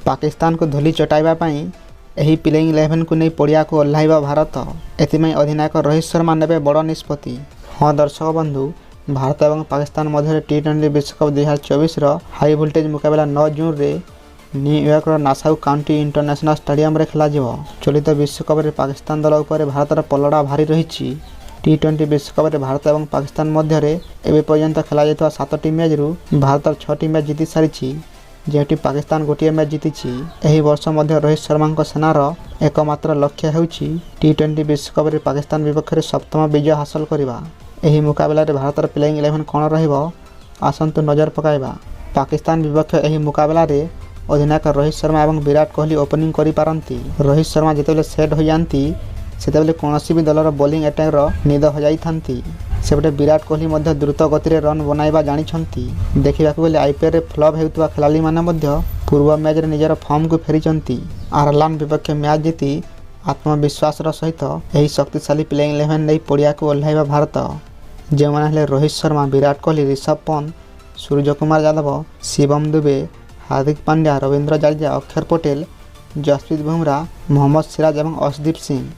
पाकिस्तान को धूली चटाइबा पई एही प्लेइंग 11 को नहीं पड़िया को ओह्लाइबा भारत। एथिमाई अधिनायक रोहित शर्मा नेबे बड़ निष्पत्ति। हाँ दर्शक बंधु, भारत और पाकिस्तान मध्य T20 विश्वकप 2024 हाई वोल्टेज मुकाबला 9 जून रे New Yorker Nassau county international stadium रे खेला जिवो। चलित विश्वकप रे पाकिस्तान दल उपर भारतर पलड़ा भारी रही। T20 विश्वकप रे भारत और पाकिस्तान मध्य एबे पर्यंत खेला जाइतवा 7टी मैच रु भारत 6टी मैच जीति सारिछि, जेठी पाकिस्तान गोटे मैच जीतिछि। एही वर्ष मध्य रोहित शर्मा सेनार एकमात्र लक्ष्य हेउछि T20 विश्वकप रे पाकिस्तान विपक्ष रे 7म विजय हासिल करबा। एही मुकाबला रे भारतर प्लेइंग 11 कोन रहिबो आसंतु नजर पकाइबा। पाकिस्तान विपक्ष एही मुकाबला रे अधिनायक रोहित शर्मा और विराट कोहली ओपनिंग करि पारंती। रोहित शर्मा जेतेबेले सेट हो जांती सेतेबेले कोनोसी भी दलर बॉलिंग अटैक रो निद हो जाइथांती। सेपटे विराट कोहली मध्य द्रुत गति रे रन बनाइबा जानिछंती। देखिबाकू बेले आईपीएल रे फ्लॉप हेउतवा खेलाड़ी माने मध्य पूर्व मैच रे निजर फॉर्म को फेरिचंती। आयरलैंड विपक्ष मैच जीति आत्मविश्वास सहित एही शक्तिशाली प्लेइंग 11 नै पड़िया को ओह्लाइबा भारत, जे माने हेले रोहित शर्मा, विराट कोहली, ऋषभ पंत, सूर्यकुमार यादव, शिवम दुबे, हार्दिक पांड्या, रविंद्र जडेजा, अक्षर पटेल, जसप्रीत बुमराह, मोहम्मद सिराज और अर्शदीप सिंह।